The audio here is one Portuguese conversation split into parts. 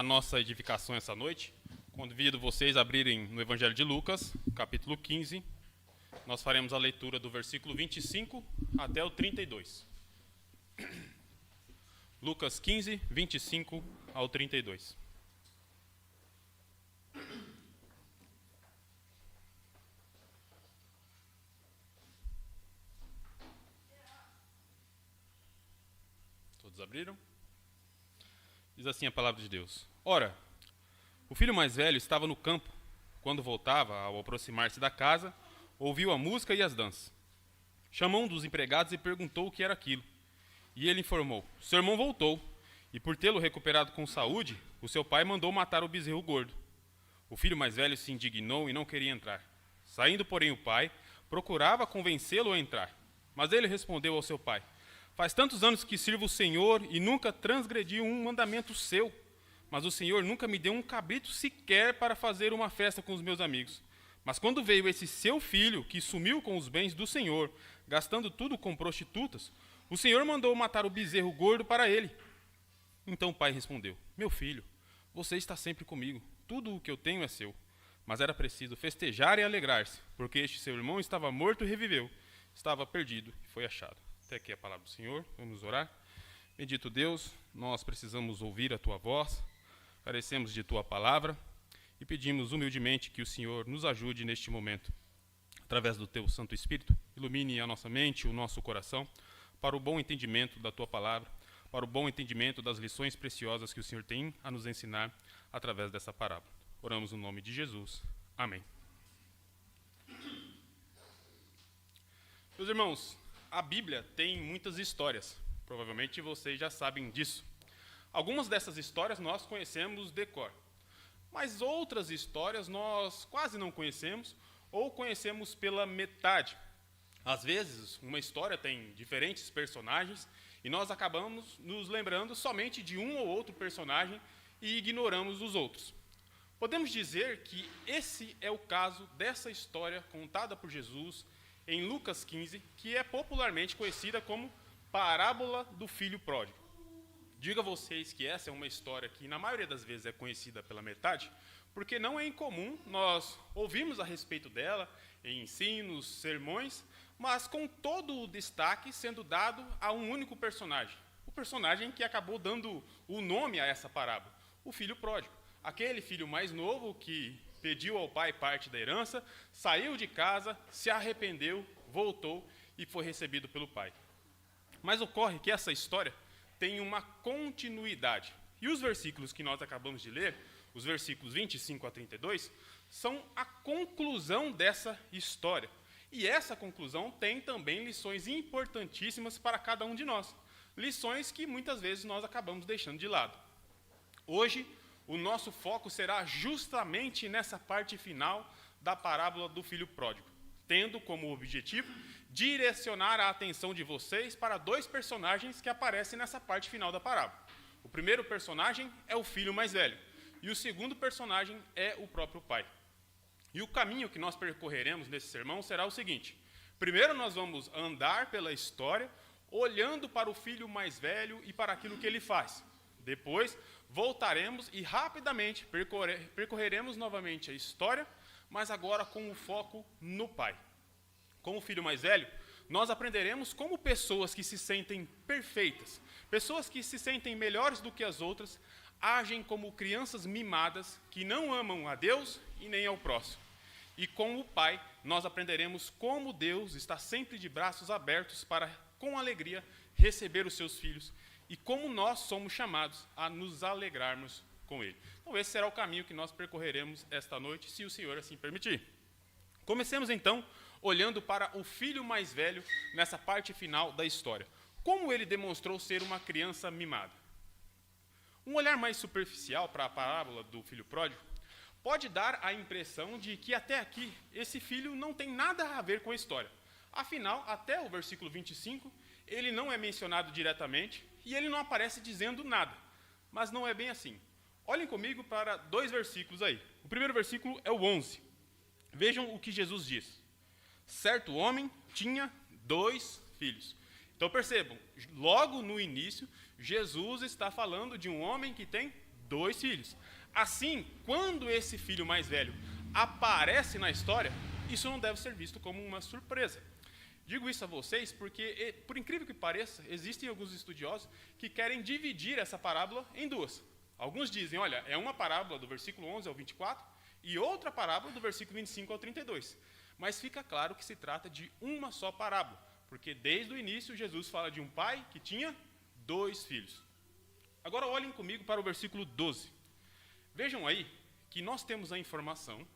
a nossa edificação essa noite, convido vocês a abrirem no Evangelho de Lucas, capítulo 15. Nós faremos a leitura do versículo 25 até o 32. Lucas 15, 25 ao 32. Todos abriram? Diz assim a palavra de Deus. Ora, o filho mais velho estava no campo. Quando voltava, ao aproximar-se da casa, ouviu a música e as danças. Chamou um dos empregados e perguntou o que era aquilo. E ele informou: seu irmão voltou, e por tê-lo recuperado com saúde, o seu pai mandou matar o bezerro gordo. O filho mais velho se indignou e não queria entrar. Saindo, porém, o pai procurava convencê-lo a entrar. Mas ele respondeu ao seu pai: faz tantos anos que sirvo o Senhor e nunca transgredi um mandamento seu. Mas o Senhor nunca me deu um cabrito sequer para fazer uma festa com os meus amigos. Mas quando veio esse seu filho, que sumiu com os bens do Senhor, gastando tudo com prostitutas, o Senhor mandou matar o bezerro gordo para ele. Então o pai respondeu: meu filho, você está sempre comigo, tudo o que eu tenho é seu. Mas era preciso festejar e alegrar-se, porque este seu irmão estava morto e reviveu, estava perdido e foi achado. Até aqui a palavra do Senhor, vamos orar. Bendito Deus, nós precisamos ouvir a Tua voz, carecemos de Tua palavra e pedimos humildemente que o Senhor nos ajude neste momento. Através do Teu Santo Espírito, ilumine a nossa mente, o nosso coração, para o bom entendimento da Tua palavra, para o bom entendimento das lições preciosas que o Senhor tem a nos ensinar através dessa parábola. Oramos no nome de Jesus. Amém. Meus irmãos, a Bíblia tem muitas histórias, provavelmente vocês já sabem disso. Algumas dessas histórias nós conhecemos de cor, mas outras histórias nós quase não conhecemos ou conhecemos pela metade. Às vezes, uma história tem diferentes personagens e nós acabamos nos lembrando somente de um ou outro personagem e ignoramos os outros. Podemos dizer que esse é o caso dessa história contada por Jesus em Lucas 15, que é popularmente conhecida como Parábola do Filho Pródigo. Digo a vocês que essa é uma história que, na maioria das vezes, é conhecida pela metade, porque não é incomum nós ouvirmos a respeito dela em ensinos, sermões, mas com todo o destaque sendo dado a um único personagem. O personagem que acabou dando o nome a essa parábola, o filho pródigo. Aquele filho mais novo que pediu ao pai parte da herança, saiu de casa, se arrependeu, voltou e foi recebido pelo pai. Mas ocorre que essa história tem uma continuidade. E os versículos que nós acabamos de ler, os versículos 25 a 32, são a conclusão dessa história. E essa conclusão tem também lições importantíssimas para cada um de nós. Lições que muitas vezes nós acabamos deixando de lado. Hoje, o nosso foco será justamente nessa parte final da parábola do filho pródigo, tendo como objetivo direcionar a atenção de vocês para dois personagens que aparecem nessa parte final da parábola. O primeiro personagem é o filho mais velho, e o segundo personagem é o próprio pai. E o caminho que nós percorreremos nesse sermão será o seguinte: primeiro nós vamos andar pela história, olhando para o filho mais velho e para aquilo que ele faz. Depois, voltaremos e rapidamente percorreremos novamente a história, mas agora com o foco no pai. Com o filho mais velho, nós aprenderemos como pessoas que se sentem perfeitas, pessoas que se sentem melhores do que as outras, agem como crianças mimadas que não amam a Deus e nem ao próximo. E com o pai, nós aprenderemos como Deus está sempre de braços abertos para, com alegria, receber os seus filhos e como nós somos chamados a nos alegrarmos com ele. Então esse será o caminho que nós percorreremos esta noite, se o Senhor assim permitir. Comecemos então olhando para o filho mais velho nessa parte final da história. Como ele demonstrou ser uma criança mimada? Um olhar mais superficial para a parábola do filho pródigo pode dar a impressão de que até aqui esse filho não tem nada a ver com a história. Afinal, até o versículo 25, ele não é mencionado diretamente e ele não aparece dizendo nada. Mas não é bem assim. Olhem comigo para dois versículos aí. O primeiro versículo é o 11. Vejam o que Jesus diz. Certo homem tinha 2 filhos. Então percebam, logo no início, Jesus está falando de um homem que tem 2 filhos. Assim, quando esse filho mais velho aparece na história, isso não deve ser visto como uma surpresa. Digo isso a vocês porque, por incrível que pareça, existem alguns estudiosos que querem dividir essa parábola em duas. Alguns dizem, olha, é uma parábola do versículo 11 ao 24 e outra parábola do versículo 25 ao 32. Mas fica claro que se trata de uma só parábola, porque desde o início Jesus fala de um pai que tinha 2 filhos. Agora olhem comigo para o versículo 12. Vejam aí que nós temos a informação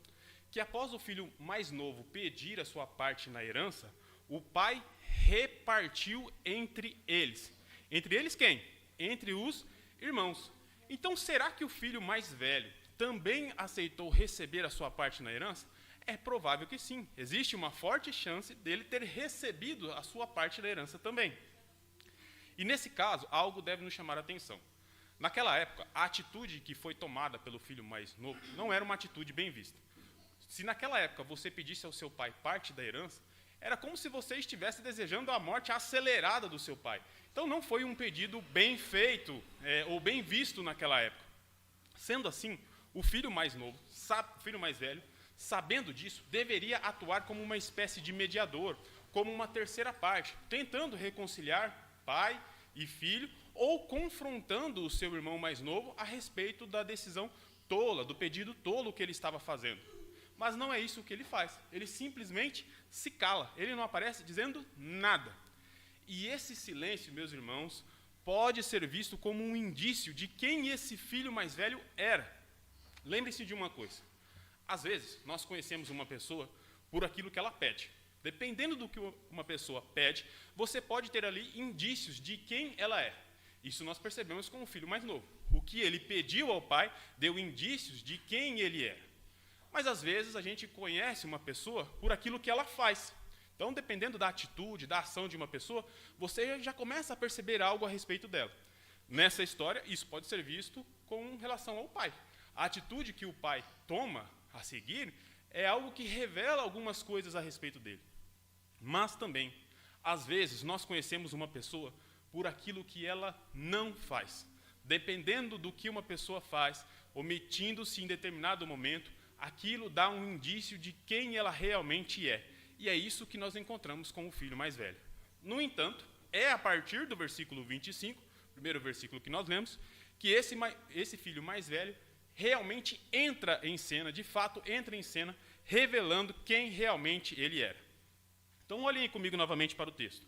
que após o filho mais novo pedir a sua parte na herança, o pai repartiu entre eles. Entre eles quem? Entre os irmãos. Então, será que o filho mais velho também aceitou receber a sua parte na herança? É provável que sim. Existe uma forte chance dele ter recebido a sua parte da herança também. E nesse caso, algo deve nos chamar a atenção. Naquela época, a atitude que foi tomada pelo filho mais novo não era uma atitude bem vista. Se naquela época você pedisse ao seu pai parte da herança, era como se você estivesse desejando a morte acelerada do seu pai. Então não foi um pedido bem feito ou bem visto naquela época. Sendo assim, o filho mais novo, o filho mais velho, sabendo disso, deveria atuar como uma espécie de mediador, como uma terceira parte, tentando reconciliar pai e filho, ou confrontando o seu irmão mais novo a respeito da decisão tola, do pedido tolo que ele estava fazendo. Mas não é isso que ele faz. Ele simplesmente se cala. Ele não aparece dizendo nada. E esse silêncio, meus irmãos, pode ser visto como um indício de quem esse filho mais velho era. Lembre-se de uma coisa. Às vezes, nós conhecemos uma pessoa por aquilo que ela pede. Dependendo do que uma pessoa pede, você pode ter ali indícios de quem ela é. Isso nós percebemos com o filho mais novo. O que ele pediu ao pai deu indícios de quem ele era. Mas, às vezes, a gente conhece uma pessoa por aquilo que ela faz. Então, dependendo da atitude, da ação de uma pessoa, você já começa a perceber algo a respeito dela. Nessa história, isso pode ser visto com relação ao pai. A atitude que o pai toma a seguir é algo que revela algumas coisas a respeito dele. Mas também, às vezes, nós conhecemos uma pessoa por aquilo que ela não faz. Dependendo do que uma pessoa faz, omitindo-se em determinado momento, aquilo dá um indício de quem ela realmente é. E é isso que nós encontramos com o filho mais velho. No entanto, é a partir do versículo 25, primeiro versículo que nós lemos, que esse filho mais velho realmente entra em cena, de fato entra em cena, revelando quem realmente ele era. Então, olhem comigo novamente para o texto.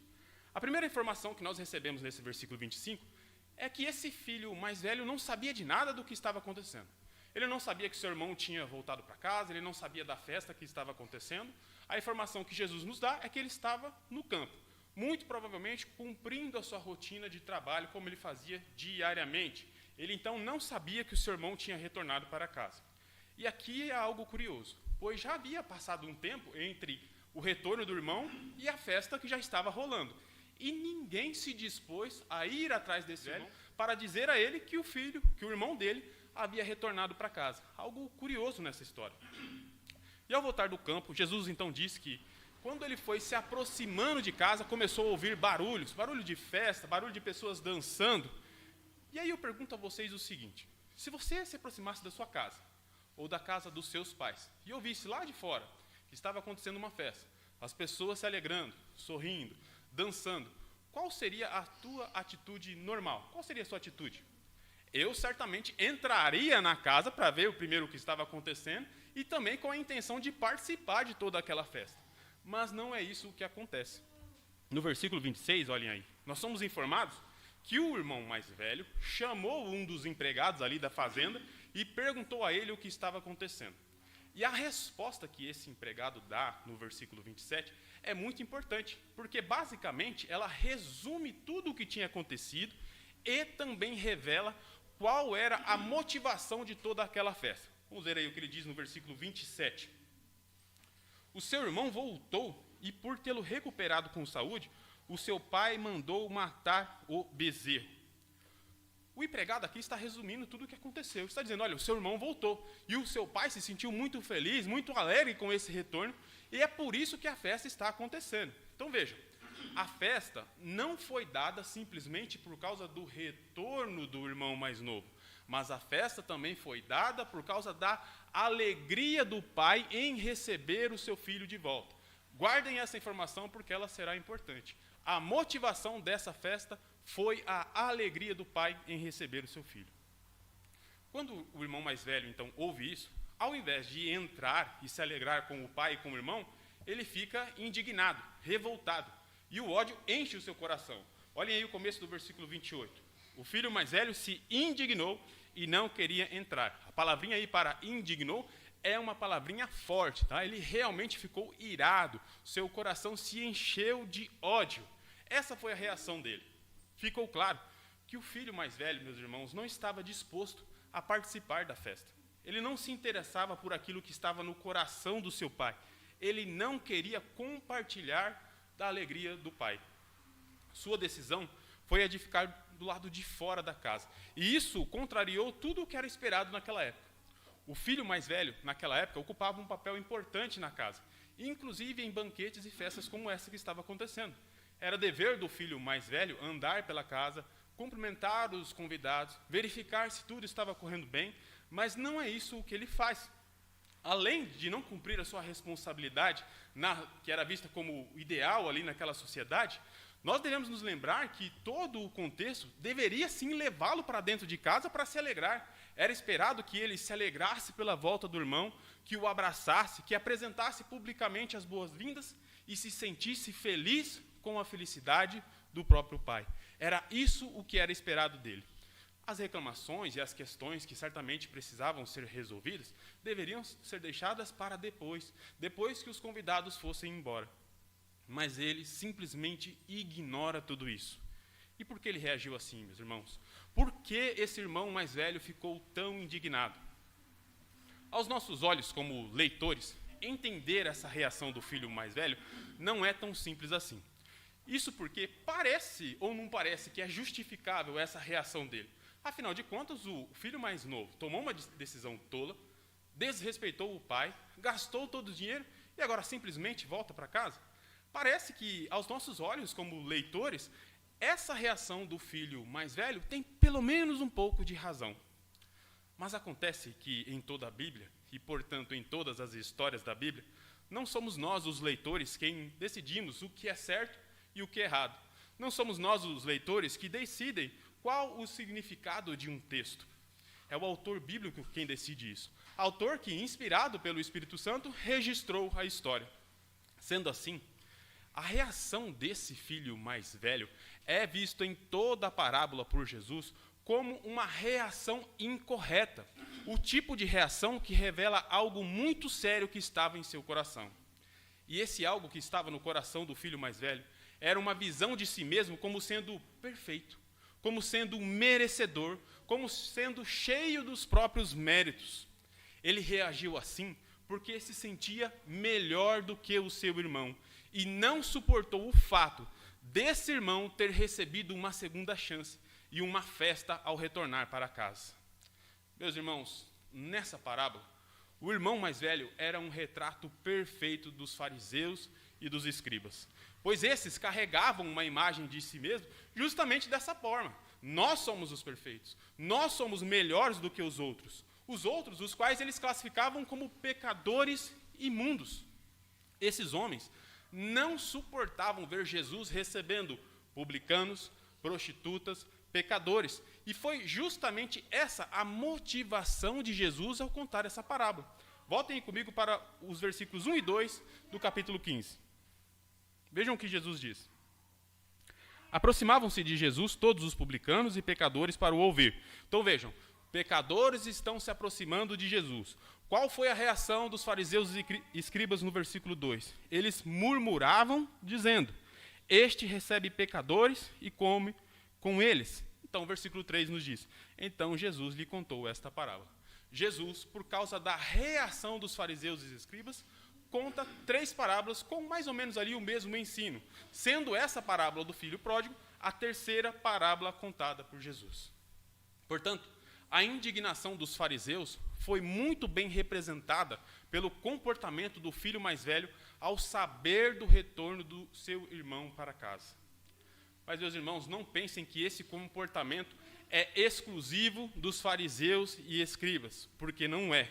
A primeira informação que nós recebemos nesse versículo 25 é que esse filho mais velho não sabia de nada do que estava acontecendo. Ele não sabia que seu irmão tinha voltado para casa, ele não sabia da festa que estava acontecendo. A informação que Jesus nos dá é que ele estava no campo, muito provavelmente cumprindo a sua rotina de trabalho como ele fazia diariamente. Ele então não sabia que o seu irmão tinha retornado para casa. E aqui é algo curioso, pois já havia passado um tempo entre o retorno do irmão e a festa que já estava rolando. E ninguém se dispôs a ir atrás desse velho para dizer a ele que o irmão dele havia retornado para casa. Algo curioso nessa história. E ao voltar do campo, Jesus então disse que, quando ele foi se aproximando de casa, começou a ouvir barulhos, barulho de festa, barulho de pessoas dançando. E aí eu pergunto a vocês o seguinte: se você se aproximasse da sua casa, ou da casa dos seus pais, e ouvisse lá de fora que estava acontecendo uma festa, as pessoas se alegrando, sorrindo, dançando, qual seria a tua atitude normal? Qual seria a sua atitude? Eu certamente entraria na casa para ver primeiro o que estava acontecendo e também com a intenção de participar de toda aquela festa. Mas não é isso o que acontece. No versículo 26, olhem aí, nós somos informados que o irmão mais velho chamou um dos empregados ali da fazenda e perguntou a ele o que estava acontecendo. E a resposta que esse empregado dá no versículo 27 é muito importante, porque basicamente ela resume tudo o que tinha acontecido e também revela qual era a motivação de toda aquela festa. Vamos ver aí o que ele diz no versículo 27. O seu irmão voltou e, por tê-lo recuperado com saúde, o seu pai mandou matar o bezerro. O empregado aqui está resumindo tudo o que aconteceu. Está dizendo, olha, o seu irmão voltou e o seu pai se sentiu muito feliz, muito alegre com esse retorno, e é por isso que a festa está acontecendo. Então veja, a festa não foi dada simplesmente por causa do retorno do irmão mais novo, mas a festa também foi dada por causa da alegria do pai em receber o seu filho de volta. Guardem essa informação porque ela será importante. A motivação dessa festa foi a alegria do pai em receber o seu filho. Quando o irmão mais velho, então, ouve isso, ao invés de entrar e se alegrar com o pai e com o irmão, ele fica indignado, revoltado, e o ódio enche o seu coração. Olhem aí o começo do versículo 28. O filho mais velho se indignou e não queria entrar. A palavrinha aí para indignou é uma palavrinha forte, tá? Ele realmente ficou irado, seu coração se encheu de ódio. Essa foi a reação dele. Ficou claro que o filho mais velho, meus irmãos, não estava disposto a participar da festa. Ele não se interessava por aquilo que estava no coração do seu pai. Ele não queria compartilhar da alegria do pai. Sua decisão foi a de ficar do lado de fora da casa. E isso contrariou tudo o que era esperado naquela época. O filho mais velho, naquela época, ocupava um papel importante na casa, inclusive em banquetes e festas como essa que estava acontecendo. Era dever do filho mais velho andar pela casa, cumprimentar os convidados, verificar se tudo estava correndo bem, mas não é isso o que ele faz. Além de não cumprir a sua responsabilidade, que era vista como ideal ali naquela sociedade, nós devemos nos lembrar que todo o contexto deveria sim levá-lo para dentro de casa para se alegrar. Era esperado que ele se alegrasse pela volta do irmão, que o abraçasse, que apresentasse publicamente as boas-vindas e se sentisse feliz com a felicidade do próprio pai. Era isso o que era esperado dele. As reclamações e as questões que certamente precisavam ser resolvidas deveriam ser deixadas para depois que os convidados fossem embora. Mas ele simplesmente ignora tudo isso. E por que ele reagiu assim, meus irmãos? Por que esse irmão mais velho ficou tão indignado? Aos nossos olhos, como leitores, entender essa reação do filho mais velho não é tão simples assim. Isso porque parece ou não parece que é justificável essa reação dele. Afinal de contas, o filho mais novo tomou uma decisão tola, desrespeitou o pai, gastou todo o dinheiro e agora simplesmente volta para casa. Parece que, aos nossos olhos, como leitores, essa reação do filho mais velho tem pelo menos um pouco de razão. Mas acontece que em toda a Bíblia, e portanto em todas as histórias da Bíblia, não somos nós, os leitores, quem decidimos o que é certo e o que é errado. Não somos nós, os leitores, que decidem qual o significado de um texto. É o autor bíblico quem decide isso. Autor que, inspirado pelo Espírito Santo, registrou a história. Sendo assim, a reação desse filho mais velho é visto em toda a parábola por Jesus como uma reação incorreta. O tipo de reação que revela algo muito sério que estava em seu coração. E esse algo que estava no coração do filho mais velho era uma visão de si mesmo como sendo perfeito, como sendo merecedor, como sendo cheio dos próprios méritos. Ele reagiu assim porque se sentia melhor do que o seu irmão e não suportou o fato desse irmão ter recebido uma segunda chance e uma festa ao retornar para casa. Meus irmãos, nessa parábola, o irmão mais velho era um retrato perfeito dos fariseus e dos escribas, pois esses carregavam uma imagem de si mesmo justamente dessa forma. Nós somos os perfeitos, nós somos melhores do que os outros, os quais eles classificavam como pecadores imundos. Esses homens não suportavam ver Jesus recebendo publicanos, prostitutas, pecadores. E foi justamente essa a motivação de Jesus ao contar essa parábola. Voltem comigo para os versículos 1 e 2 do capítulo 15. Vejam o que Jesus diz. Aproximavam-se de Jesus todos os publicanos e pecadores para o ouvir. Então vejam, pecadores estão se aproximando de Jesus. Qual foi a reação dos fariseus e escribas no versículo 2? Eles murmuravam, dizendo: este recebe pecadores e come com eles. Então o versículo 3 nos diz: então Jesus lhe contou esta parábola. Jesus, por causa da reação dos fariseus e escribas, conta 3 parábolas com mais ou menos ali o mesmo ensino, sendo essa parábola do filho pródigo a terceira parábola contada por Jesus. Portanto, a indignação dos fariseus foi muito bem representada pelo comportamento do filho mais velho ao saber do retorno do seu irmão para casa. Mas, meus irmãos, não pensem que esse comportamento é exclusivo dos fariseus e escribas, porque não é.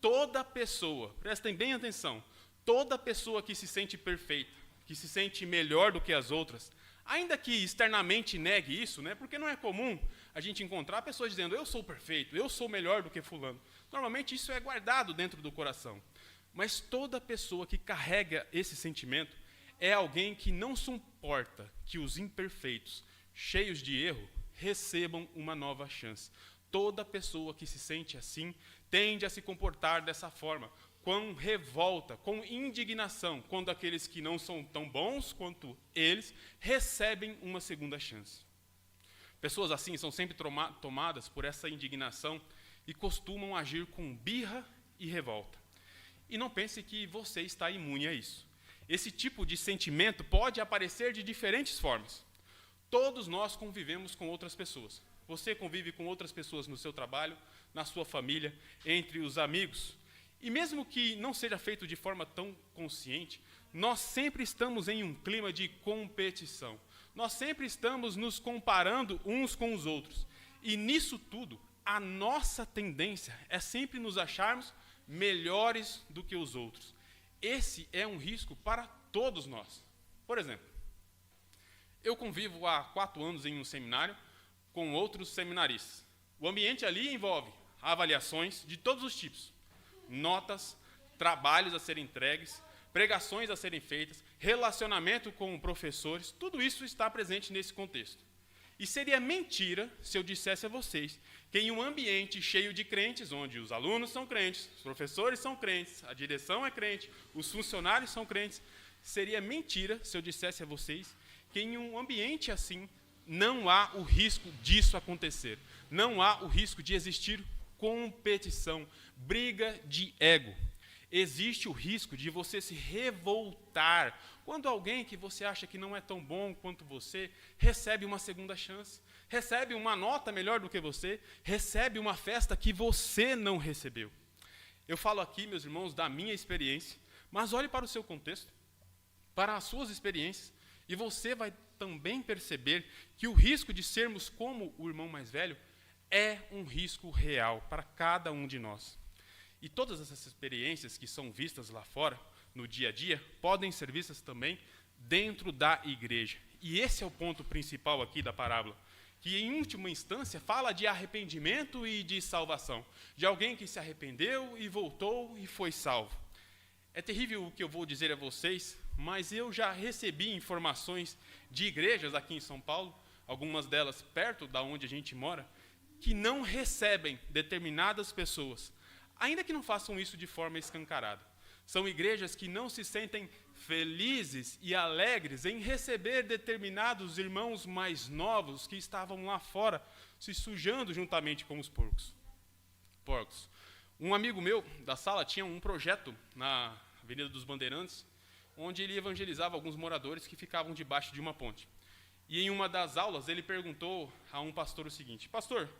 Toda pessoa, prestem bem atenção, toda pessoa que se sente perfeita, que se sente melhor do que as outras, ainda que externamente negue isso, né, porque não é comum a gente encontrar pessoas dizendo, eu sou perfeito, eu sou melhor do que fulano. Normalmente isso é guardado dentro do coração. Mas toda pessoa que carrega esse sentimento é alguém que não suporta que os imperfeitos, cheios de erro, recebam uma nova chance. Toda pessoa que se sente assim tende a se comportar dessa forma, com revolta, com indignação, quando aqueles que não são tão bons quanto eles recebem uma segunda chance. Pessoas assim são sempre tomadas por essa indignação e costumam agir com birra e revolta. E não pense que você está imune a isso. Esse tipo de sentimento pode aparecer de diferentes formas. Todos nós convivemos com outras pessoas. Você convive com outras pessoas no seu trabalho, na sua família, entre os amigos. E mesmo que não seja feito de forma tão consciente, nós sempre estamos em um clima de competição. Nós sempre estamos nos comparando uns com os outros. E nisso tudo, a nossa tendência é sempre nos acharmos melhores do que os outros. Esse é um risco para todos nós. Por exemplo, eu convivo há 4 anos em um seminário com outros seminaristas. O ambiente ali envolve avaliações de todos os tipos, notas, trabalhos a serem entregues, pregações a serem feitas, relacionamento com professores, tudo isso está presente nesse contexto. E seria mentira se eu dissesse a vocês que em um ambiente cheio de crentes, onde os alunos são crentes, os professores são crentes, a direção é crente, os funcionários são crentes, seria mentira se eu dissesse a vocês que em um ambiente assim não há o risco disso acontecer, não há o risco de existir competição, briga de ego. Existe o risco de você se revoltar quando alguém que você acha que não é tão bom quanto você recebe uma segunda chance, recebe uma nota melhor do que você, recebe uma festa que você não recebeu. Eu falo aqui, meus irmãos, da minha experiência, mas olhe para o seu contexto, para as suas experiências, e você vai também perceber que o risco de sermos como o irmão mais velho é um risco real para cada um de nós. E todas essas experiências que são vistas lá fora, no dia a dia, podem ser vistas também dentro da igreja. E esse é o ponto principal aqui da parábola, que em última instância fala de arrependimento e de salvação, de alguém que se arrependeu e voltou e foi salvo. É terrível o que eu vou dizer a vocês, mas eu já recebi informações de igrejas aqui em São Paulo, algumas delas perto da onde a gente mora, que não recebem determinadas pessoas, ainda que não façam isso de forma escancarada. São igrejas que não se sentem felizes e alegres em receber determinados irmãos mais novos que estavam lá fora se sujando juntamente com os porcos. Um amigo meu da sala tinha um projeto na Avenida dos Bandeirantes, onde ele evangelizava alguns moradores que ficavam debaixo de uma ponte. E em uma das aulas ele perguntou a um pastor o seguinte: pastor,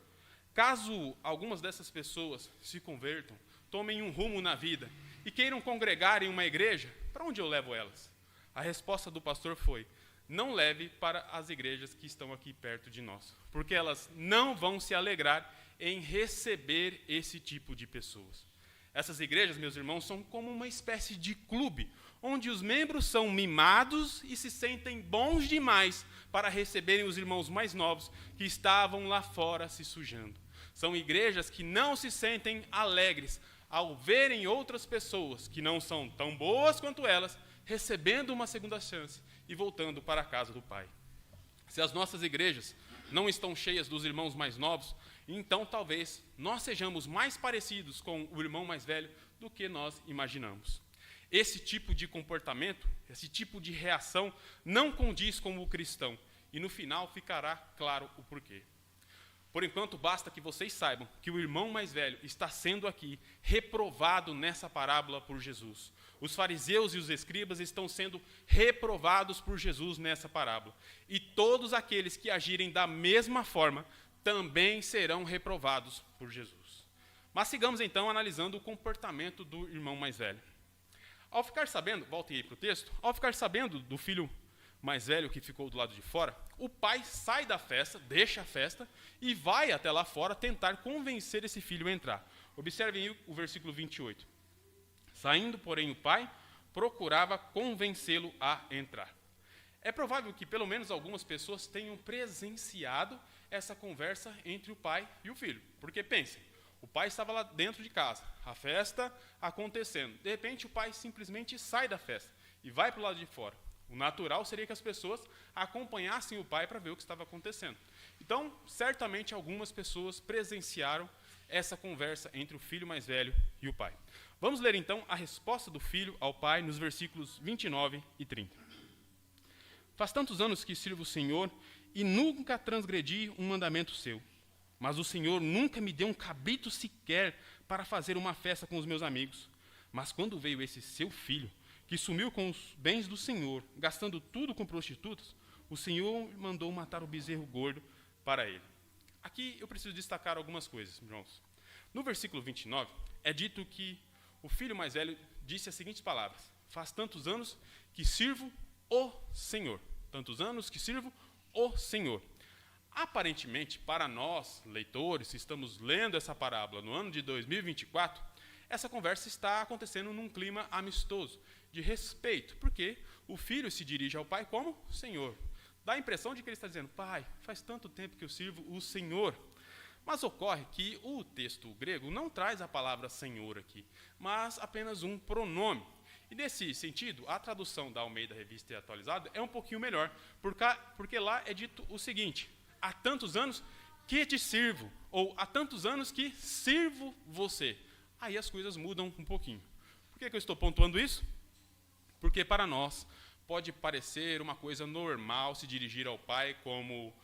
caso algumas dessas pessoas se convertam, tomem um rumo na vida e queiram congregar em uma igreja, para onde eu levo elas? A resposta do pastor foi: não leve para as igrejas que estão aqui perto de nós, porque elas não vão se alegrar em receber esse tipo de pessoas. Essas igrejas, meus irmãos, são como uma espécie de clube, onde os membros são mimados e se sentem bons demais para receberem os irmãos mais novos que estavam lá fora se sujando. São igrejas que não se sentem alegres ao verem outras pessoas que não são tão boas quanto elas, recebendo uma segunda chance e voltando para a casa do Pai. Se as nossas igrejas não estão cheias dos irmãos mais novos, então talvez nós sejamos mais parecidos com o irmão mais velho do que nós imaginamos. Esse tipo de comportamento, esse tipo de reação não condiz com o cristão, e no final ficará claro o porquê. Por enquanto, basta que vocês saibam que o irmão mais velho está sendo aqui reprovado nessa parábola por Jesus. Os fariseus e os escribas estão sendo reprovados por Jesus nessa parábola. E todos aqueles que agirem da mesma forma também serão reprovados por Jesus. Mas sigamos então analisando o comportamento do irmão mais velho. Ao ficar sabendo, voltem aí para o texto, ao ficar sabendo do filho mais velho que ficou do lado de fora, o pai sai da festa, deixa a festa e vai até lá fora tentar convencer esse filho a entrar. Observem aí o versículo 28. Saindo, porém, o pai procurava convencê-lo a entrar. É provável que pelo menos algumas pessoas tenham presenciado essa conversa entre o pai e o filho. Porque pensem, o pai estava lá dentro de casa, a festa acontecendo. De repente, o pai simplesmente sai da festa e vai para o lado de fora. O natural seria que as pessoas acompanhassem o pai para ver o que estava acontecendo. Então, certamente, algumas pessoas presenciaram essa conversa entre o filho mais velho e o pai. Vamos ler, então, a resposta do filho ao pai nos versículos 29 e 30. Faz tantos anos que sirvo o Senhor e nunca transgredi um mandamento seu. Mas o Senhor nunca me deu um cabrito sequer para fazer uma festa com os meus amigos. Mas quando veio esse seu filho, que sumiu com os bens do Senhor, gastando tudo com prostitutas, o Senhor mandou matar o bezerro gordo para ele. Aqui eu preciso destacar algumas coisas, irmãos. No versículo 29, é dito que o filho mais velho disse as seguintes palavras: faz tantos anos que sirvo o Senhor. Tantos anos que sirvo o Senhor. Aparentemente, para nós, leitores, se estamos lendo essa parábola no ano de 2024, essa conversa está acontecendo num clima amistoso, de respeito, porque o filho se dirige ao pai como Senhor. Dá a impressão de que ele está dizendo: pai, faz tanto tempo que eu sirvo o Senhor. Mas ocorre que o texto grego não traz a palavra Senhor aqui, mas apenas um pronome. E nesse sentido, a tradução da Almeida Revista Atualizada é um pouquinho melhor, porque lá é dito o seguinte: há tantos anos que te sirvo, ou há tantos anos que sirvo você. Aí as coisas mudam um pouquinho. Por que eu estou pontuando isso? Porque para nós pode parecer uma coisa normal se dirigir ao pai como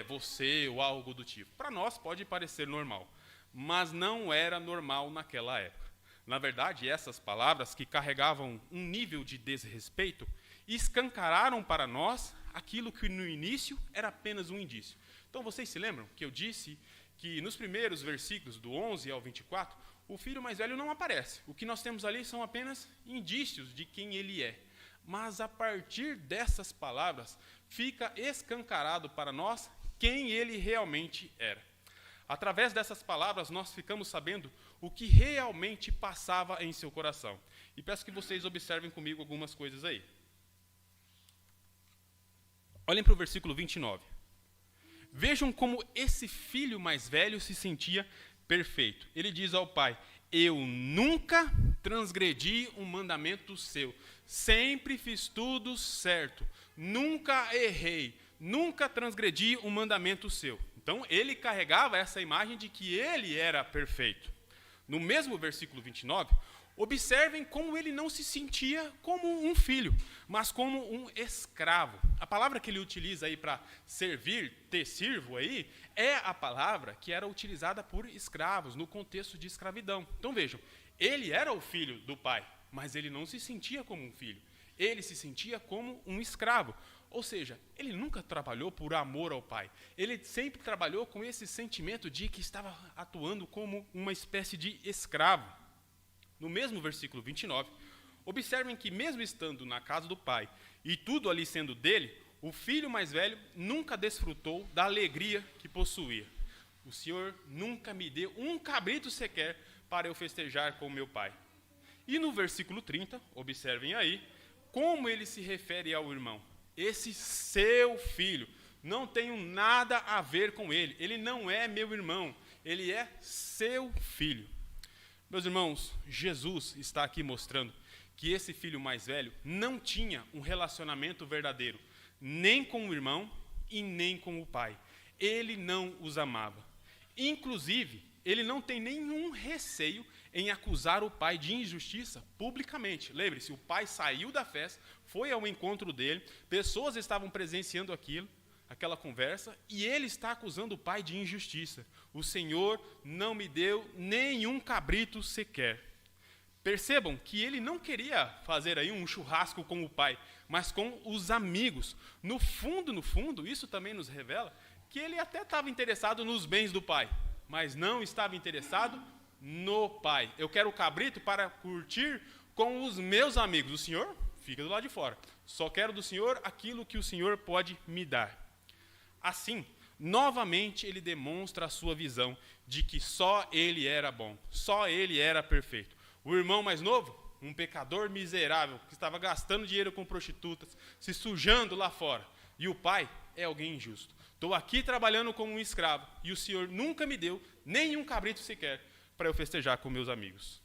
você ou algo do tipo. Para nós pode parecer normal, mas não era normal naquela época. Na verdade, essas palavras que carregavam um nível de desrespeito escancararam para nós aquilo que no início era apenas um indício. Então, vocês se lembram que eu disse que nos primeiros versículos, do 11 ao 24, o filho mais velho não aparece. O que nós temos ali são apenas indícios de quem ele é. Mas a partir dessas palavras, fica escancarado para nós quem ele realmente era. Através dessas palavras, nós ficamos sabendo o que realmente passava em seu coração. E peço que vocês observem comigo algumas coisas aí. Olhem para o versículo 29. Vejam como esse filho mais velho se sentia perfeito. Ele diz ao pai: eu nunca transgredi um mandamento seu. Sempre fiz tudo certo. Nunca errei. Nunca transgredi um mandamento seu. Então, ele carregava essa imagem de que ele era perfeito. No mesmo versículo 29, observem como ele não se sentia como um filho, mas como um escravo. A palavra que ele utiliza aí para servir, te sirvo aí, é a palavra que era utilizada por escravos no contexto de escravidão. Então vejam, ele era o filho do pai, mas ele não se sentia como um filho. Ele se sentia como um escravo. Ou seja, ele nunca trabalhou por amor ao pai. Ele sempre trabalhou com esse sentimento de que estava atuando como uma espécie de escravo. No mesmo versículo 29, observem que mesmo estando na casa do pai e tudo ali sendo dele, o filho mais velho nunca desfrutou da alegria que possuía. O Senhor nunca me deu um cabrito sequer para eu festejar com meu pai. E no versículo 30, observem aí, como ele se refere ao irmão. Esse seu filho, não tenho nada a ver com ele. Ele não é meu irmão, ele é seu filho. Meus irmãos, Jesus está aqui mostrando que esse filho mais velho não tinha um relacionamento verdadeiro, nem com o irmão e nem com o pai. Ele não os amava. Inclusive, ele não tem nenhum receio em acusar o pai de injustiça publicamente. Lembre-se, o pai saiu da festa, foi ao encontro dele, pessoas estavam presenciando aquela conversa, e ele está acusando o pai de injustiça. O Senhor não me deu nenhum cabrito sequer. Percebam que ele não queria fazer aí um churrasco com o pai, mas com os amigos. No fundo, isso também nos revela que ele até estava interessado nos bens do pai, mas não estava interessado no pai. Eu quero o cabrito para curtir com os meus amigos. O Senhor fica do lado de fora. Só quero do Senhor aquilo que o Senhor pode me dar. Assim, novamente ele demonstra a sua visão de que só ele era bom, só ele era perfeito. O irmão mais novo, um pecador miserável, que estava gastando dinheiro com prostitutas, se sujando lá fora. E o pai é alguém injusto. Estou aqui trabalhando como um escravo, e o Senhor nunca me deu nem um cabrito sequer para eu festejar com meus amigos.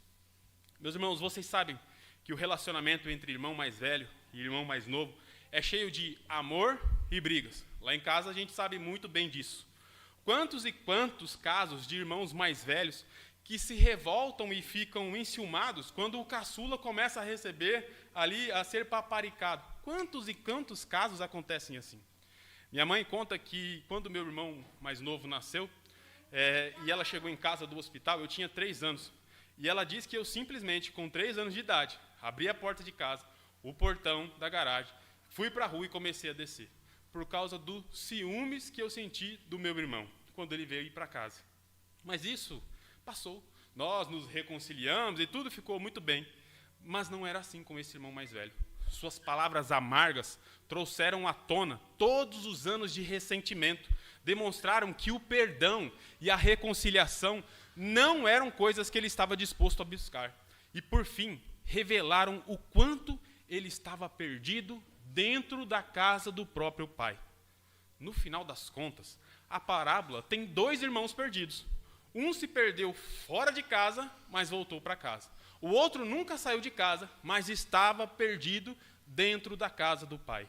Meus irmãos, vocês sabem que o relacionamento entre irmão mais velho e irmão mais novo é cheio de amor e brigas. Lá em casa a gente sabe muito bem disso. Quantos e quantos casos de irmãos mais velhos que se revoltam e ficam enciumados quando o caçula começa a receber ali, a ser paparicado. Quantos e quantos casos acontecem assim? Minha mãe conta que quando meu irmão mais novo nasceu, e ela chegou em casa do hospital, eu tinha 3 anos. E ela disse que eu simplesmente, com 3 anos de idade, abri a porta de casa, o portão da garagem, fui para a rua e comecei a descer. Por causa dos ciúmes que eu senti do meu irmão, quando ele veio ir para casa. Mas isso passou. Nós nos reconciliamos e tudo ficou muito bem. Mas não era assim com esse irmão mais velho. Suas palavras amargas trouxeram à tona todos os anos de ressentimento. Demonstraram que o perdão e a reconciliação não eram coisas que ele estava disposto a buscar. E, por fim, revelaram o quanto ele estava perdido dentro da casa do próprio pai. No final das contas, a parábola tem 2 irmãos perdidos. Um se perdeu fora de casa, mas voltou para casa. O outro nunca saiu de casa, mas estava perdido dentro da casa do pai.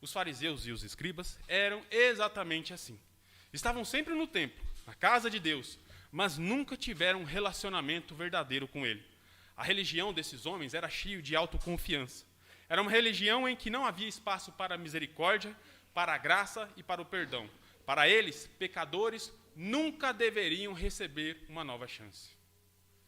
Os fariseus e os escribas eram exatamente assim. Estavam sempre no templo, na casa de Deus, mas nunca tiveram um relacionamento verdadeiro com ele. A religião desses homens era cheia de autoconfiança. Era uma religião em que não havia espaço para a misericórdia, para a graça e para o perdão. Para eles, pecadores nunca deveriam receber uma nova chance.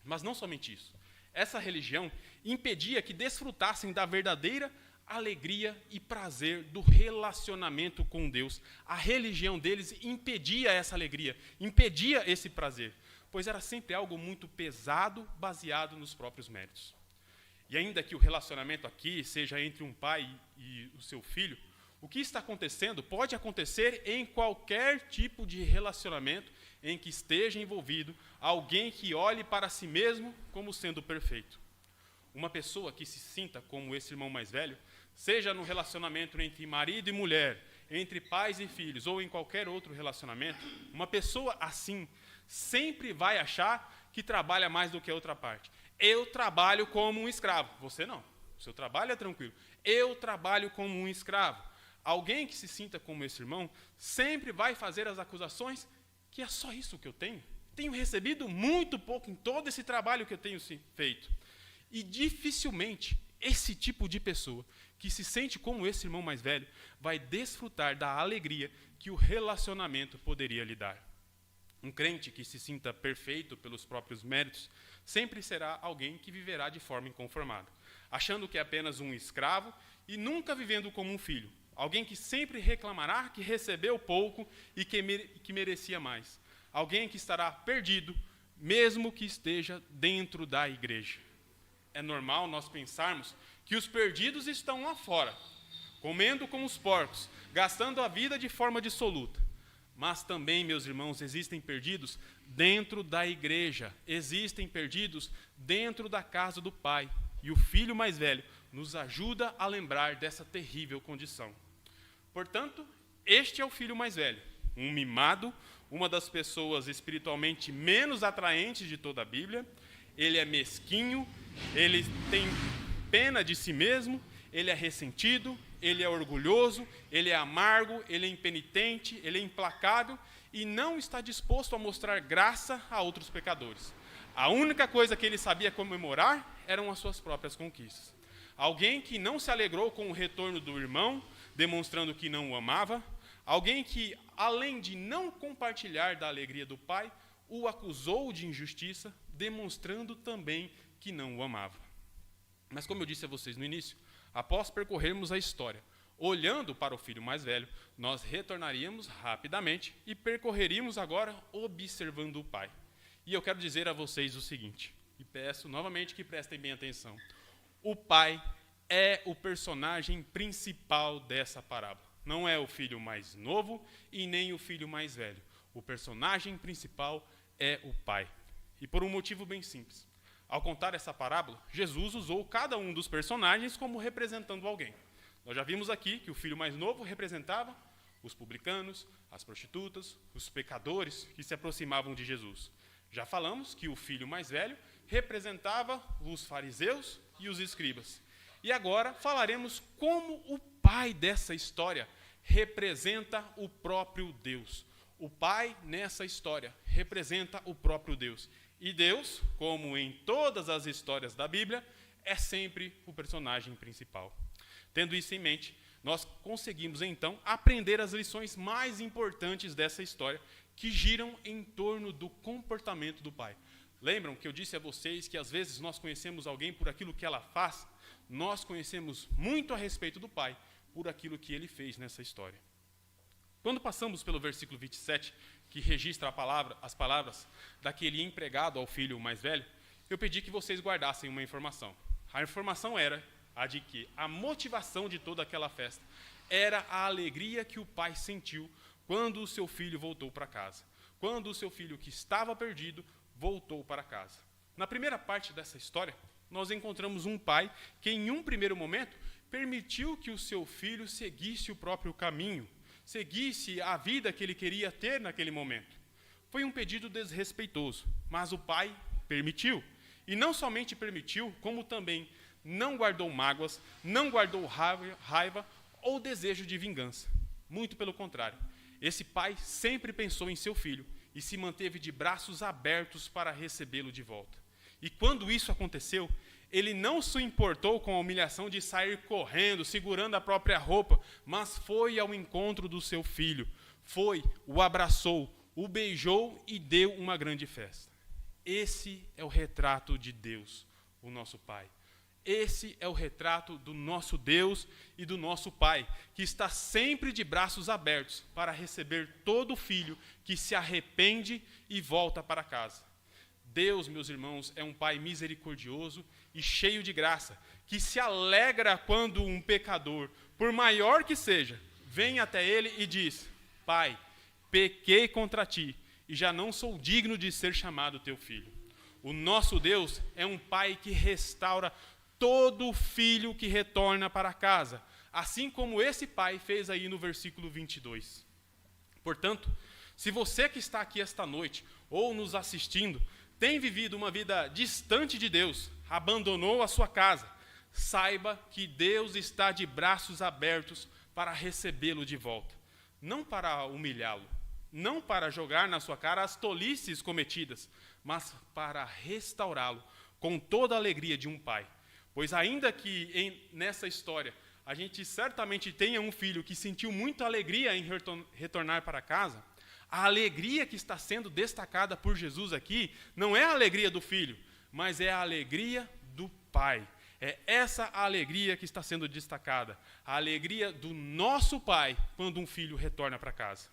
Mas não somente isso. Essa religião impedia que desfrutassem da verdadeira alegria e prazer do relacionamento com Deus. A religião deles impedia essa alegria, impedia esse prazer, pois era sempre algo muito pesado, baseado nos próprios méritos. E ainda que o relacionamento aqui seja entre um pai e o seu filho, o que está acontecendo pode acontecer em qualquer tipo de relacionamento em que esteja envolvido alguém que olhe para si mesmo como sendo perfeito. Uma pessoa que se sinta como esse irmão mais velho, seja no relacionamento entre marido e mulher, entre pais e filhos, ou em qualquer outro relacionamento, uma pessoa assim sempre vai achar que trabalha mais do que a outra parte. Eu trabalho como um escravo. Você não. O seu trabalho é tranquilo. Eu trabalho como um escravo. Alguém que se sinta como esse irmão sempre vai fazer as acusações que é só isso que eu tenho. Tenho recebido muito pouco em todo esse trabalho que eu tenho feito. E dificilmente esse tipo de pessoa que se sente como esse irmão mais velho vai desfrutar da alegria que o relacionamento poderia lhe dar. Um crente que se sinta perfeito pelos próprios méritos sempre será alguém que viverá de forma inconformada, achando que é apenas um escravo e nunca vivendo como um filho. Alguém que sempre reclamará que recebeu pouco e que merecia mais. Alguém que estará perdido, mesmo que esteja dentro da igreja. É normal nós pensarmos que os perdidos estão lá fora, comendo como os porcos, gastando a vida de forma dissoluta. Mas também, meus irmãos, existem perdidos dentro da igreja, existem perdidos dentro da casa do Pai. E o filho mais velho nos ajuda a lembrar dessa terrível condição. Portanto, este é o filho mais velho, um mimado, uma das pessoas espiritualmente menos atraentes de toda a Bíblia. Ele é mesquinho, ele tem pena de si mesmo, ele é ressentido, ele é orgulhoso, ele é amargo, ele é impenitente, ele é implacável e não está disposto a mostrar graça a outros pecadores. A única coisa que ele sabia comemorar eram as suas próprias conquistas. Alguém que não se alegrou com o retorno do irmão, demonstrando que não o amava. Alguém que, além de não compartilhar da alegria do pai, o acusou de injustiça, demonstrando também que não o amava. Mas como eu disse a vocês no início, após percorrermos a história, olhando para o filho mais velho, nós retornaríamos rapidamente e percorreríamos agora observando o pai. E eu quero dizer a vocês o seguinte, e peço novamente que prestem bem atenção. O pai é o personagem principal dessa parábola. Não é o filho mais novo e nem o filho mais velho. O personagem principal é o pai. E por um motivo bem simples. Ao contar essa parábola, Jesus usou cada um dos personagens como representando alguém. Nós já vimos aqui que o filho mais novo representava os publicanos, as prostitutas, os pecadores que se aproximavam de Jesus. Já falamos que o filho mais velho representava os fariseus e os escribas. E agora falaremos como o pai dessa história representa o próprio Deus. O pai nessa história representa o próprio Deus. E Deus, como em todas as histórias da Bíblia, é sempre o personagem principal. Tendo isso em mente, nós conseguimos então aprender as lições mais importantes dessa história, que giram em torno do comportamento do pai. Lembram que eu disse a vocês que às vezes nós conhecemos alguém por aquilo que ela faz? Nós conhecemos muito a respeito do pai por aquilo que ele fez nessa história. Quando passamos pelo versículo 27, que registra as palavras daquele empregado ao filho mais velho, eu pedi que vocês guardassem uma informação. A informação era a de que a motivação de toda aquela festa era a alegria que o pai sentiu quando o seu filho voltou para casa. Quando o seu filho que estava perdido voltou para casa. Na primeira parte dessa história, nós encontramos um pai que, em um primeiro momento, permitiu que o seu filho seguisse o próprio caminho, seguisse a vida que ele queria ter naquele momento. Foi um pedido desrespeitoso, mas o pai permitiu. E não somente permitiu, como também não guardou mágoas, não guardou raiva ou desejo de vingança. Muito pelo contrário. Esse pai sempre pensou em seu filho e se manteve de braços abertos para recebê-lo de volta. E quando isso aconteceu, ele não se importou com a humilhação de sair correndo, segurando a própria roupa, mas foi ao encontro do seu filho. Foi, o abraçou, o beijou e deu uma grande festa. Esse é o retrato de Deus, o nosso Pai. Esse é o retrato do nosso Deus e do nosso Pai, que está sempre de braços abertos para receber todo filho que se arrepende e volta para casa. Deus, meus irmãos, é um Pai misericordioso e cheio de graça, que se alegra quando um pecador, por maior que seja, vem até ele e diz: Pai, pequei contra ti e já não sou digno de ser chamado teu filho. O nosso Deus é um Pai que restaura todo filho que retorna para casa, assim como esse pai fez aí no versículo 22. Portanto, se você que está aqui esta noite, ou nos assistindo, tem vivido uma vida distante de Deus, abandonou a sua casa, saiba que Deus está de braços abertos para recebê-lo de volta. Não para humilhá-lo, não para jogar na sua cara as tolices cometidas, mas para restaurá-lo com toda a alegria de um pai. Pois ainda que nessa história a gente certamente tenha um filho que sentiu muita alegria em retornar para casa, a alegria que está sendo destacada por Jesus aqui não é a alegria do filho, mas é a alegria do pai. É essa a alegria que está sendo destacada, a alegria do nosso pai quando um filho retorna para casa.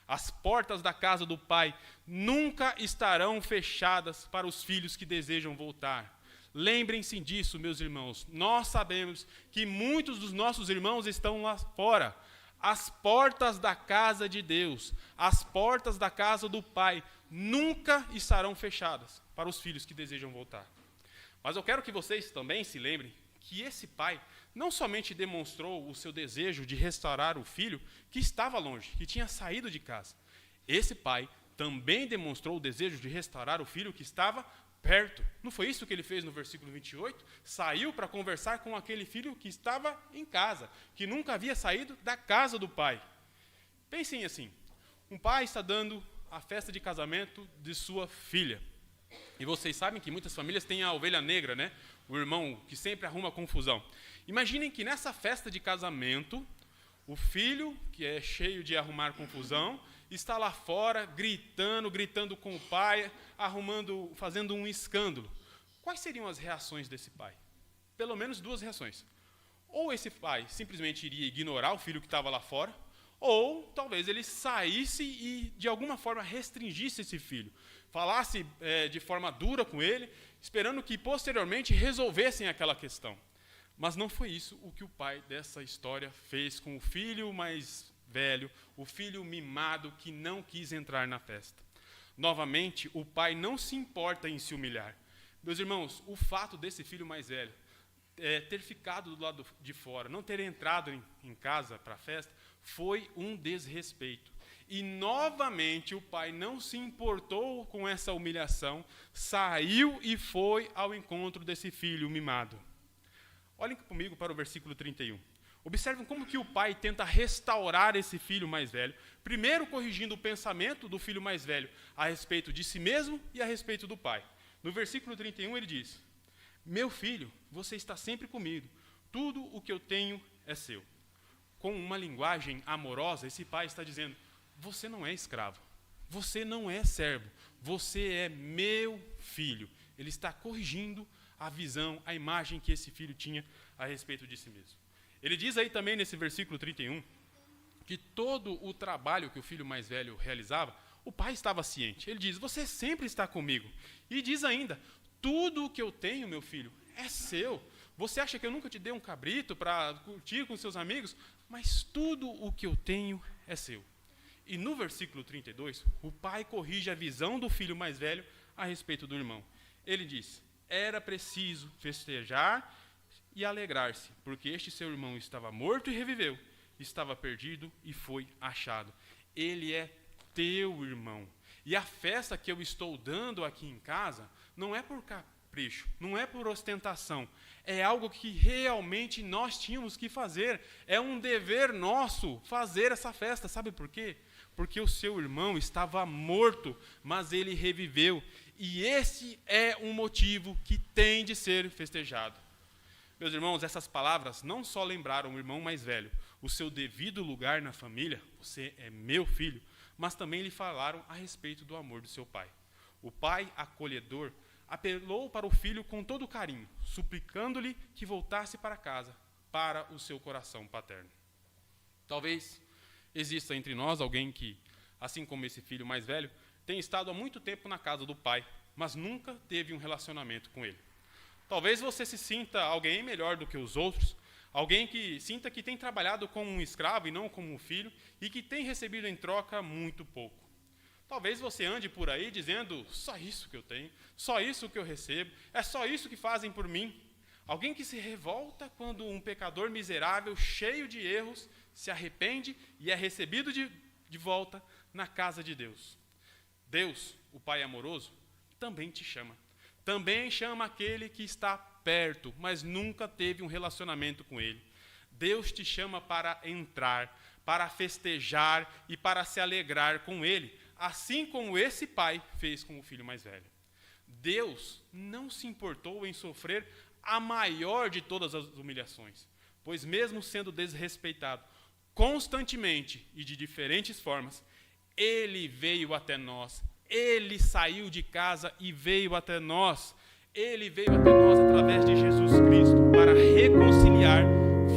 As portas da casa do pai nunca estarão fechadas para os filhos que desejam voltar. Lembrem-se disso, meus irmãos. Nós sabemos que muitos dos nossos irmãos estão lá fora. As portas da casa de Deus, as portas da casa do Pai, nunca estarão fechadas para os filhos que desejam voltar. Mas eu quero que vocês também se lembrem que esse pai não somente demonstrou o seu desejo de restaurar o filho que estava longe, que tinha saído de casa. Esse pai também demonstrou o desejo de restaurar o filho que estava perto. Não foi isso que ele fez no versículo 28? Saiu para conversar com aquele filho que estava em casa, que nunca havia saído da casa do pai. Pensem assim, um pai está dando a festa de casamento de sua filha. E vocês sabem que muitas famílias têm a ovelha negra, né? O irmão que sempre arruma confusão. Imaginem que nessa festa de casamento, o filho, que é cheio de arrumar confusão, está lá fora gritando com o pai, fazendo um escândalo. Quais seriam as reações desse pai? Pelo menos duas reações. Ou esse pai simplesmente iria ignorar o filho que estava lá fora, ou talvez ele saísse e de alguma forma restringisse esse filho, falasse de forma dura com ele, esperando que posteriormente resolvessem aquela questão. Mas não foi isso o que o pai dessa história fez com o filho mais velho, o filho mimado que não quis entrar na festa. Novamente, o pai não se importa em se humilhar. Meus irmãos, o fato desse filho mais velho ter ficado do lado de fora, não ter entrado em casa para a festa, foi um desrespeito. E novamente o pai não se importou com essa humilhação, saiu e foi ao encontro desse filho mimado. Olhem comigo para o versículo 31. Observem como que o pai tenta restaurar esse filho mais velho, primeiro corrigindo o pensamento do filho mais velho a respeito de si mesmo e a respeito do pai. No versículo 31 ele diz: meu filho, você está sempre comigo, tudo o que eu tenho é seu. Com uma linguagem amorosa, esse pai está dizendo: você não é escravo, você não é servo, você é meu filho. Ele está corrigindo a visão, a imagem que esse filho tinha a respeito de si mesmo. Ele diz aí também nesse versículo 31, que todo o trabalho que o filho mais velho realizava, o pai estava ciente. Ele diz: você sempre está comigo. E diz ainda: tudo o que eu tenho, meu filho, é seu. Você acha que eu nunca te dei um cabrito para curtir com seus amigos? Mas tudo o que eu tenho é seu. E no versículo 32, o pai corrige a visão do filho mais velho a respeito do irmão. Ele diz: era preciso festejar e alegrar-se, porque este seu irmão estava morto e reviveu, estava perdido e foi achado. Ele é teu irmão. E a festa que eu estou dando aqui em casa não é por capricho, não é por ostentação, é algo que realmente nós tínhamos que fazer, é um dever nosso fazer essa festa. Sabe por quê? Porque o seu irmão estava morto, mas ele reviveu, e esse é um motivo que tem de ser festejado. Meus irmãos, essas palavras não só lembraram o irmão mais velho o seu devido lugar na família, você é meu filho, mas também lhe falaram a respeito do amor do seu pai. O pai acolhedor apelou para o filho com todo carinho, suplicando-lhe que voltasse para casa, para o seu coração paterno. Talvez exista entre nós alguém que, assim como esse filho mais velho, tenha estado há muito tempo na casa do pai, mas nunca teve um relacionamento com ele. Talvez você se sinta alguém melhor do que os outros, alguém que sinta que tem trabalhado como um escravo e não como um filho, e que tem recebido em troca muito pouco. Talvez você ande por aí dizendo: só isso que eu tenho, só isso que eu recebo, é só isso que fazem por mim. Alguém que se revolta quando um pecador miserável, cheio de erros, se arrepende e é recebido de volta na casa de Deus. Deus, o Pai amoroso, também te chama. Também chama aquele que está perto, mas nunca teve um relacionamento com ele. Deus te chama para entrar, para festejar e para se alegrar com ele, assim como esse pai fez com o filho mais velho. Deus não se importou em sofrer a maior de todas as humilhações, pois mesmo sendo desrespeitado constantemente e de diferentes formas, ele veio até nós. Ele saiu de casa e veio até nós. Ele veio até nós através de Jesus Cristo para reconciliar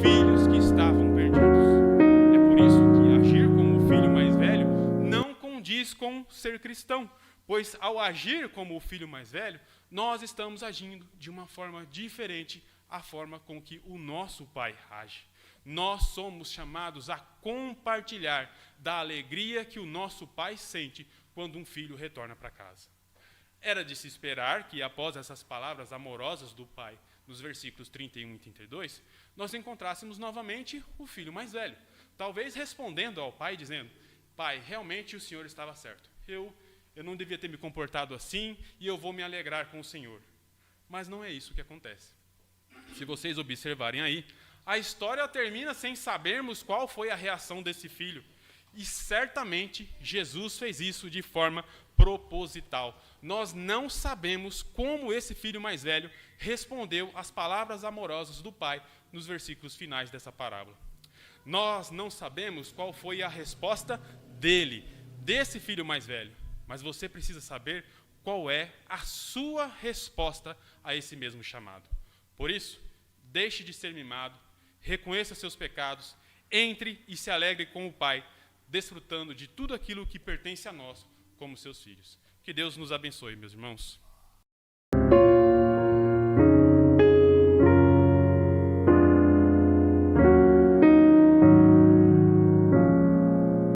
filhos que estavam perdidos. É por isso que agir como o filho mais velho não condiz com ser cristão, pois ao agir como o filho mais velho, nós estamos agindo de uma forma diferente à forma com que o nosso pai age. Nós somos chamados a compartilhar da alegria que o nosso pai sente quando um filho retorna para casa. Era de se esperar que, após essas palavras amorosas do pai, nos versículos 31 e 32, nós encontrássemos novamente o filho mais velho, talvez respondendo ao pai, dizendo: pai, realmente o senhor estava certo, eu não devia ter me comportado assim e eu vou me alegrar com o senhor. Mas não é isso que acontece. Se vocês observarem aí, a história termina sem sabermos qual foi a reação desse filho. E certamente Jesus fez isso de forma proposital. Nós não sabemos como esse filho mais velho respondeu às palavras amorosas do pai nos versículos finais dessa parábola. Nós não sabemos qual foi a resposta desse filho mais velho, mas você precisa saber qual é a sua resposta a esse mesmo chamado. Por isso, deixe de ser mimado, reconheça seus pecados, entre e se alegre com o Pai, desfrutando de tudo aquilo que pertence a nós como seus filhos. Que Deus nos abençoe, meus irmãos.